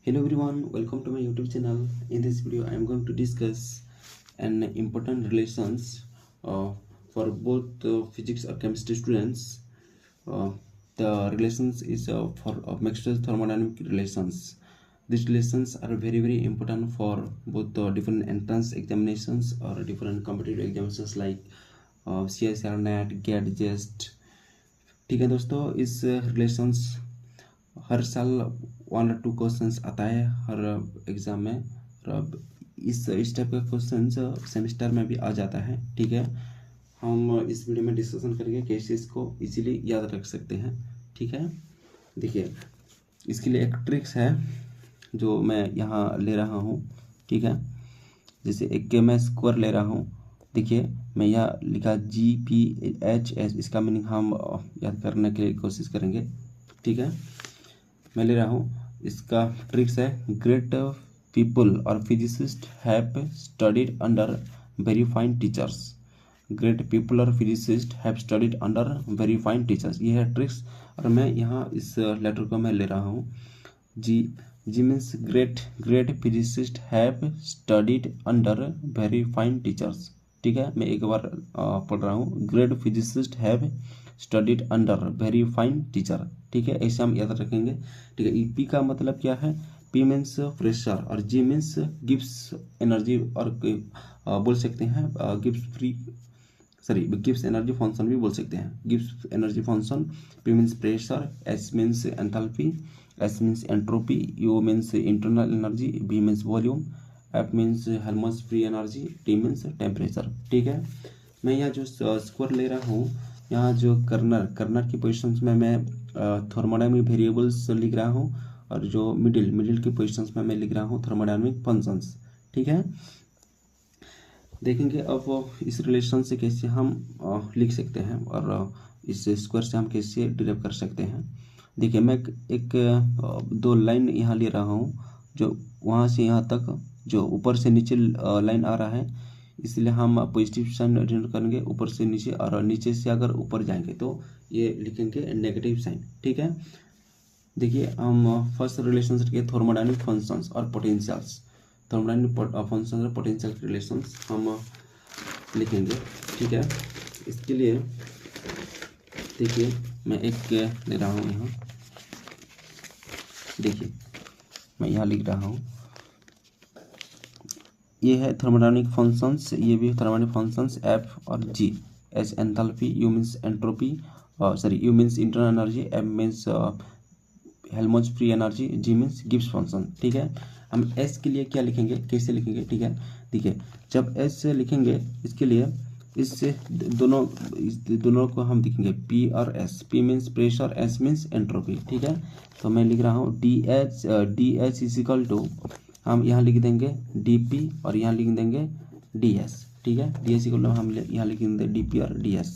Hello everyone, welcome to my YouTube channel. In this video, I am going to discuss an important relations for both physics or chemistry students. The relations is for Maxwell thermodynamic relations. These relations are very important for both different entrance examinations or different competitive examinations like CSIR, NET, GATE, JEST. ठीक है दोस्तों, इस relations हर साल 1 or 2 questions आता है हर exam में। और इस टाइप का क्वेश्चन सेमेस्टर में भी आ जाता है। ठीक है, हम इस वीडियो में डिस्कशन करेंगे कैसे इसको इजीली याद रख सकते हैं। ठीक है, देखिए इसके लिए एक ट्रिक्स है जो मैं यहाँ ले रहा हूँ। ठीक है, जैसे एक के मैं स्क्वायर ले रहा हूँ। देखिए मैं यहाँ लिखा GPHS, इसका मीनिंग हम याद करने के लिए कोशिश करेंगे। ठीक है, मैं ले रहा हूँ, इसका ट्रिक्स है ग्रेट पीपल और physicist have studied under very fine teachers. Great people और physicist have studied under very fine teachers, ये है ट्रिक्स। और मैं यहाँ इस लेटर को मैं ले रहा हूँ G means great physicist have studied under very fine teachers. ठीक है, मैं एक बार पढ़ रहा हूँ, great physicist have studied under very fine teacher. ठीक है, ऐसे हम याद रखेंगे। ठीक है, पी का मतलब क्या है? पी मीन्स प्रेशर और जी मीन्स गिव्स एनर्जी, और बोल सकते हैं गिव्स एनर्जी फंक्शन भी बोल सकते हैं। गिव्स energy function, P means pressure, S means enthalpy, S means entropy, U means internal energy, V means volume, F means Helmholtz free energy, T means temperature. ठीक है, मैं यहाँ जो स्क्वायर ले रहा हूँ, यहाँ जो कर्नर की पोजीशंस में मैं थर्मोडायनामिक वेरिएबल्स लिख रहा हूँ, और जो मिडिल की पोजीशंस में मैं लिख रहा हूँ थर्मोडायनामिक फंक्शंस। ठीक है, देखेंगे अब इस रिलेशन से कैसे हम लिख सकते हैं और इस स्क्वायर से हम कैसे डिराइव कर सकते हैं। देखिए मैं एक 2 लाइन यहाँ ले रहा हूँ, जो वहाँ से यहाँ तक जो ऊपर से नीचे लाइन आ रहा है, इसलिए हम पॉजिटिव साइन डिनोट करेंगे ऊपर से नीचे, और नीचे से अगर ऊपर जाएंगे तो ये लिखेंगे नेगेटिव साइन। ठीक है, देखिए हम फर्स्ट रिलेशन के थर्मोडायनामिक फंक्शंस और पोटेंशियल्स, थर्मोडायनामिक फंक्शंस और पोटेंशियल रिलेशंस हम लिखेंगे। ठीक है, इसके लिए देखिए मैं एक ले रहा हूँ यहाँ, देखिए मैं यहाँ लिख रहा हूँ, ये है थर्मोडायनामिक फंक्शंस, ये भी थर्मोडायनामिक फंक्शंस एफ और G. S enthalpy, U means entropy, U means internal energy, M means Helmholtz free energy, G means Gibbs function. ठीक है, हम एस के लिए क्या लिखेंगे, कैसे लिखेंगे? ठीक है, देखिए जब एस से लिखेंगे, इसके लिए इससे दोनों को हम लिखेंगे पी और S. P means pressure, S means entropy. ठीक है, तो मैं लिख रहा हूँ डी एच इजिकल टू, हम यहाँ लिख देंगे dp और यहाँ लिख देंगे ds। ठीक है, ds इक्वल हम यहाँ लिख देंगे dp और ds।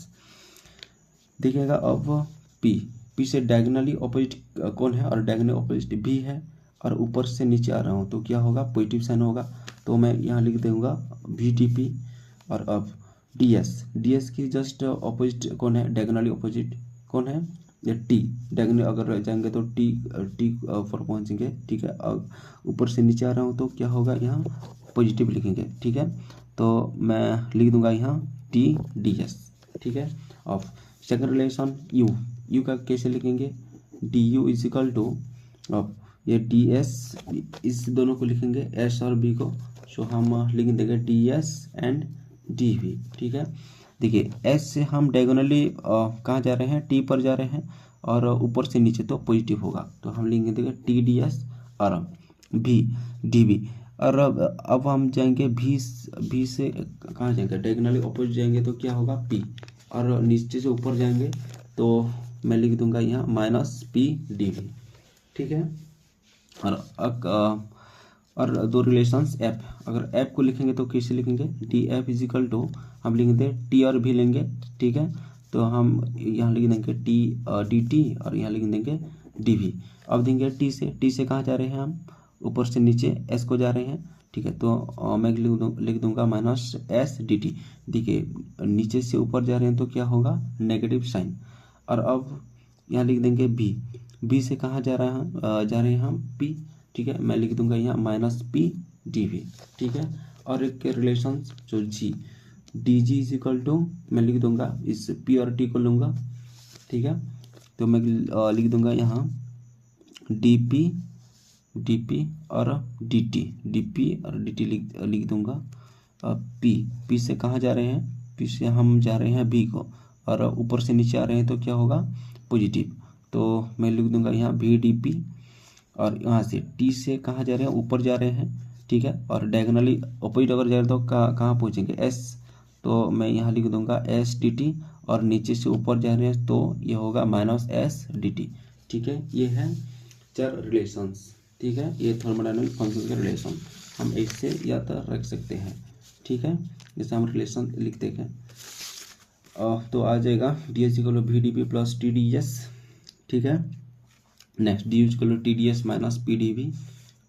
देखिएगा अब p से डायगोनली ऑपोजिट कौन है, और डायगोनली ऑपोजिट भी है, और ऊपर से नीचे आ रहा हूँ तो क्या होगा? पॉजिटिव साइन होगा, तो मैं यहाँ लिख दूंगा vdp। और अब ds की जस्ट ऑपोजिट कौन है? डायगोनली ऑपोजिट कौन है? या टी। डायगोनली अगर जाएंगे तो टी पर पहुंचेंगे। ठीक है, ऊपर से नीचे आ रहा हूँ तो क्या होगा? यहाँ पॉजिटिव लिखेंगे। ठीक है, तो मैं लिख दूंगा यहाँ टी डी एस। ठीक है, अब सेकंड रिलेशन यू का कैसे लिखेंगे? डी यू इजिकल टू, अब ये डी एस, इस दोनों को लिखेंगे एस और बी को, सो हम लिख देंगे D S and D V. ठीक है, देखिए एस से हम डायगोनली कहाँ जा रहे हैं? टी पर जा रहे हैं, और ऊपर से नीचे तो पॉजिटिव होगा, तो हम लिखेंगे देखिए टी डी एस और भी डी बी। और अब हम जाएंगे भी से कहाँ जाएंगे? डायगोनली अपोजिट जाएंगे तो क्या होगा? पी, और नीचे से ऊपर जाएंगे तो मैं लिख दूंगा यहाँ माइनस पी डी बी। ठीक है, और 2 रिलेशंस एफ, अगर एफ को लिखेंगे तो कैसे लिखेंगे? डी एफ इजिकल टू, हम लिखेंगे टी और भी लेंगे। ठीक है, तो हम यहाँ लिख देंगे डी टी और यहाँ लिख देंगे डी वी। अब देंगे टी से कहाँ जा रहे हैं हम? ऊपर से नीचे एस को जा रहे हैं। ठीक है, तो मैं लिख दूंगा माइनस एस डी टी। देखिए नीचे से ऊपर जा रहे हैं तो क्या होगा? Negative sign. और अब यहाँ लिख देंगे बी से कहाँ जा रहे हैं हम? पी, ठीक है, मैं लिख दूंगा यहाँ माइनस पी डी वी, ठीक है। और एक रिलेशन जो G D G is equal to, मैं लिख दूंगा इस पी और टी को लूँगा, ठीक है। तो मैं लिख दूंगा यहाँ डी पी और डी पी और डी टी लिख दूंगा। पी से कहाँ जा रहे हैं, पी से हम जा रहे हैं बी को, और ऊपर से नीचे आ रहे हैं तो क्या होगा, पॉजिटिव। तो मैं लिख दूंगा यहाँ वी डी पी, और यहाँ से टी से कहाँ जा रहे हैं, ऊपर जा रहे हैं, ठीक है। और डायगोनली अपोजिट अगर जा रहे हैं तो कहाँ पहुँचेंगे, एस, तो मैं यहाँ लिख दूंगा एस डी टी, और नीचे से ऊपर जा रहे हैं तो ये होगा माइनस एस डी टी, ठीक है। ये है चार रिलेशंस, ठीक है। ये थर्मोडायनामिक फंक्शन के रिलेशन हम इससे याद रख सकते हैं, ठीक है। जैसे हम रिलेशन लिखते हैं तो आ जाएगा D S equal V D P plus T D S, ठीक है। Next D is equal T D S minus P D V,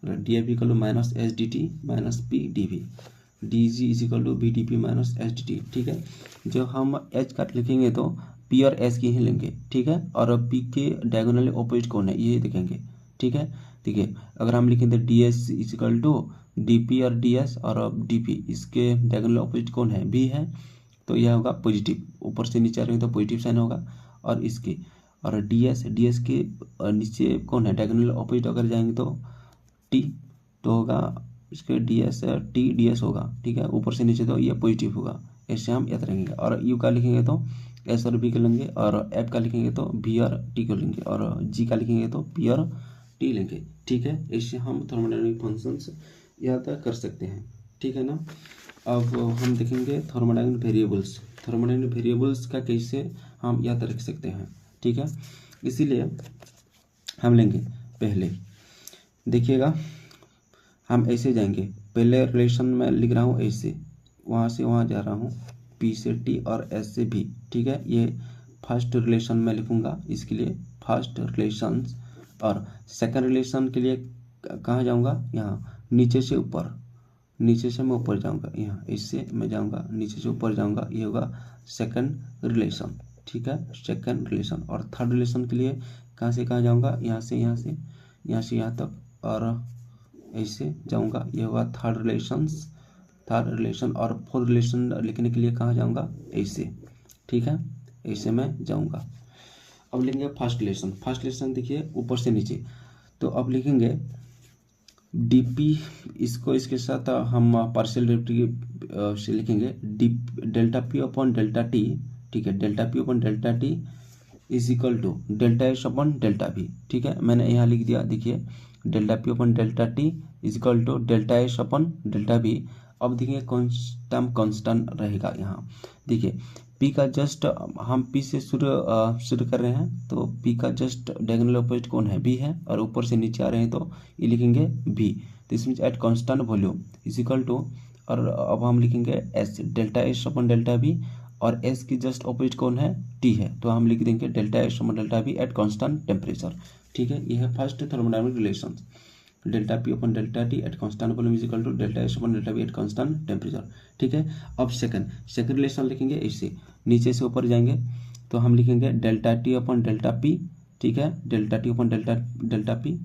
D F equal minus S D T minus P D V, D G is equal to V D P minus S D T, ठीक है। जब हम H काट लिखेंगे तो P और S की ही लेंगे, ठीक है। और पी के डायगोनली ऑपोजिट कौन है ये देखेंगे, ठीक है। देखिए अगर हम लिखेंगे D S is equal to D P और डी एस और डी पी, इसके डायगोनली ऑपोजिट कौन है, बी है, तो यह होगा पॉजिटिव, ऊपर से नीचे आ रहे हैं तो पॉजिटिव साइन होगा। और इसके और डी एस के नीचे कौन है, डायगोनल ऑपोजिट अगर जाएंगे तो टी, तो होगा इसके D S T D S होगा, ठीक है। ऊपर से नीचे तो ये पॉजिटिव होगा, ऐसे हम याद रखेंगे। और यू का लिखेंगे तो एस और बी का लेंगे, और एफ का लिखेंगे तो बी और टी को लेंगे, और जी का लिखेंगे तो पी और टी लेंगे, ठीक है। इससे हम थर्मोडायनामिक फंक्शंस याद कर सकते हैं, ठीक है ना। अब हम देखेंगे थर्मोडायनामिक वेरिएबल्स, थर्मोडायनामिक वेरिएबल्स का कैसे हम याद रख सकते हैं, ठीक है। इसीलिए हम लेंगे पहले, देखिएगा हम ऐसे जाएंगे, पहले रिलेशन में लिख रहा हूँ ऐसे, वहाँ से वहाँ जा रहा हूँ, पी से टी और एस से भी, ठीक है। ये फर्स्ट रिलेशन में लिखूँगा, इसके लिए फर्स्ट रिलेशंस। और सेकंड रिलेशन के लिए कहाँ जाऊँगा, यहाँ नीचे से ऊपर, नीचे से मैं ऊपर जाऊँगा, यहाँ इससे मैं जाऊँगा नीचे से ऊपर जाऊँगा, ये होगा सेकंड रिलेशन, ठीक है, सेकंड रिलेशन। और थर्ड रिलेशन के लिए कहाँ से कहाँ जाऊँगा, यहाँ से यहाँ से यहाँ से यहाँ तक, और ऐसे जाऊँगा, ये होगा थर्ड रिलेशन। और फोर्थ रिलेशन लिखने के लिए कहाँ जाऊँगा, ऐसे, ठीक है, ऐसे मैं जाऊँगा। अब लिखेंगे फर्स्ट रिलेशन, फर्स्ट रिलेशन देखिए ऊपर से नीचे, तो अब लिखेंगे डी पी, इसको इसके साथ हम पार्शियल डेरिवेटिव से लिखेंगे D delta P upon delta T, ठीक है, delta P upon delta T is equal to delta S upon delta V, ठीक है। मैंने यहाँ लिख दिया, देखिए delta P upon delta T is equal to delta S upon delta V. अब देखिए कांस्टेंट रहेगा यहाँ, देखिए पी का जस्ट, हम पी से शुरू कर रहे हैं, तो पी का जस्ट डायगोनल ऑपोजिट कौन है, बी है, और ऊपर से नीचे आ रहे हैं तो ये लिखेंगे बी, तो इसमें at constant volume is equal to, और अब हम लिखेंगे S delta S upon delta V, और एस की जस्ट ऑपोजिट कौन है, टी है, तो हम लिख देंगे delta S upon delta V at constant temperature, ठीक है। ये है first thermodynamic relation, delta P upon delta T at constant volume is equal to delta S upon delta V at constant temperature, ठीक है। अब सेकंड रिलेशन लिखेंगे ऐसे, नीचे से ऊपर जाएंगे तो हम लिखेंगे delta T upon delta P, ठीक है, delta T upon delta P,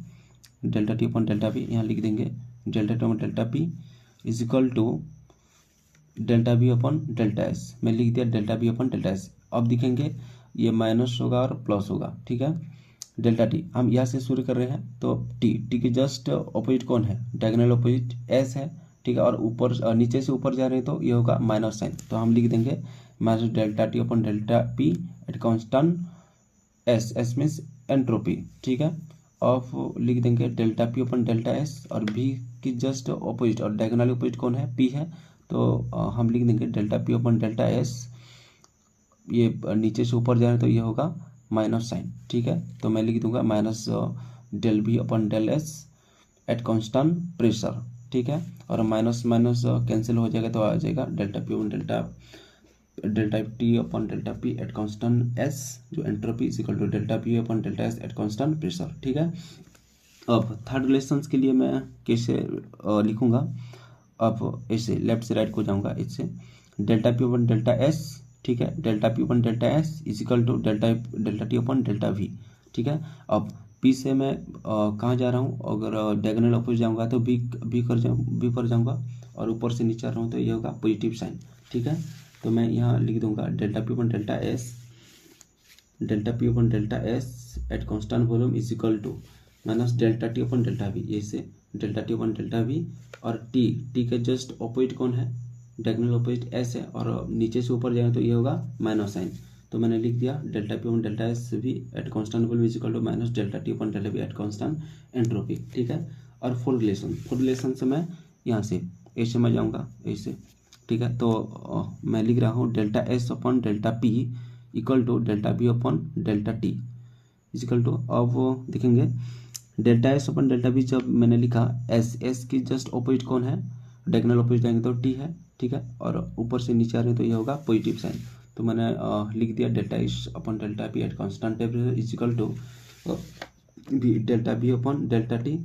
delta T upon delta P, यहाँ लिख देंगे delta T upon delta P is equal to delta V upon delta S, मैं लिख दिया delta V upon delta S. अब दिखेंगे ये माइनस होगा और प्लस होगा, ठीक है। डेल्टा टी हम यहाँ से शुरू कर रहे हैं, तो टी के जस्ट ऑपोजिट कौन है, डायगोनल ऑपोजिट एस है, ठीक है। और ऊपर नीचे से ऊपर जा रहे हैं तो ये होगा माइनस साइन, तो हम लिख देंगे minus delta T upon delta P at constant S, S means entropy, ठीक है। ऑफ लिख देंगे delta P upon delta S, और बी की जस्ट ऑपोजिट और डायगोनल ऑपोजिट कौन है, पी है, तो हम लिख देंगे delta P upon delta S, ये नीचे से ऊपर जा रहे हैं तो ये होगा माइनस साइन, ठीक है। तो मैं लिख दूंगा minus del V upon del S at constant pressure, ठीक है। और माइनस माइनस कैंसिल हो जाएगा तो आ जाएगा delta P upon delta T upon delta P at constant S, जो entropy is equal to delta P upon delta S at constant pressure, ठीक है। अब थर्ड रिलेशंस के लिए मैं कैसे लिखूंगा, अब ऐसे लेफ्ट से राइट को जाऊंगा, इससे delta P upon delta S, ठीक है, delta P upon delta S is equal to delta T upon delta V, ठीक है। अब पी से मैं कहाँ जा रहा हूँ, अगर डायगोनल अपोजिट जाऊँगा तो बी पर जाऊँगा, और ऊपर से नीचे आ रहा हूँ तो ये होगा पॉजिटिव साइन। ठीक है, तो मैं यहाँ लिख दूंगा delta P upon delta S at constant volume is equal to minus delta T upon delta V, ऐसे delta T upon delta V, और टी के जस्ट अपोजिट कौन है, डायगोनल अपोजिट एस है, और नीचे से ऊपर जाए तो ये होगा माइनस साइन। तो मैंने लिख दिया delta P upon delta S V at constant volume is equal to minus delta T upon delta V at constant entropy. ठीक है, और फुल रिलेशन से मैं यहाँ से ऐसे मैं जाऊँगा ऐसे। ठीक है, तो मैं लिख रहा हूँ delta S upon delta P equal to delta V upon delta T equal to, अब देखेंगे delta S upon delta V जब मैंने लिखा एस की जस्ट ऑपोजिट कौन है, डायगोनल ऑपोजिट जाएंगे तो टी है। ठीक है, और ऊपर से नीचे आ रहे हैं तो ये होगा पॉजिटिव साइन। तो मैंने लिख दिया delta S upon delta P at constant temperature is equal to delta V upon delta T,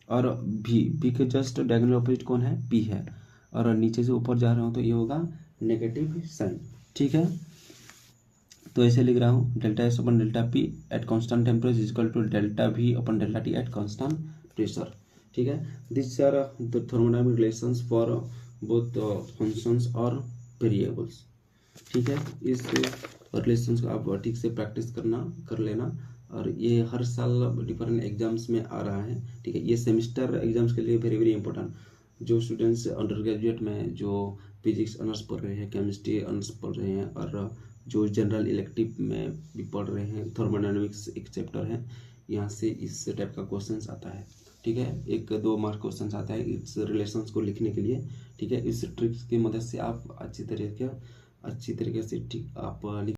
और भी के जस्ट डायगोनल ऑपोजिट कौन है, पी है, और नीचे से ऊपर जा रहा हूँ तो ये होगा नेगेटिव साइन। ठीक है, तो ऐसे लिख रहा हूँ delta S upon delta P at constant temperature is equal to delta V upon delta T at constant pressure. ठीक है, this are the thermodynamic relations for both functions और वेरिएबल्स। ठीक है, इस रिलेशंस को आप ठीक से प्रैक्टिस कर लेना, और ये हर साल डिफरेंट एग्जाम्स में आ रहा है। ठीक है, ये सेमेस्टर एग्जाम्स के लिए वेरी वेरी इंपॉर्टेंट। जो स्टूडेंट्स अंडर ग्रेजुएट में जो फिजिक्स ऑनर्स पढ़ रहे हैं, केमिस्ट्री ऑनर्स पढ़ रहे हैं, और जो जनरल इलेक्टिव में भी पढ़ रहे हैं, थर्मोडायनामिक्स एक चैप्टर है, यहाँ से इस टाइप का क्वेश्चंस आता है। ठीक है, 1-2 मार्क क्वेश्चंस आता है इस रिलेशंस को लिखने के लिए। ठीक है, इस ट्रिक्स की मदद से आप अच्छी तरीके से ठीक आप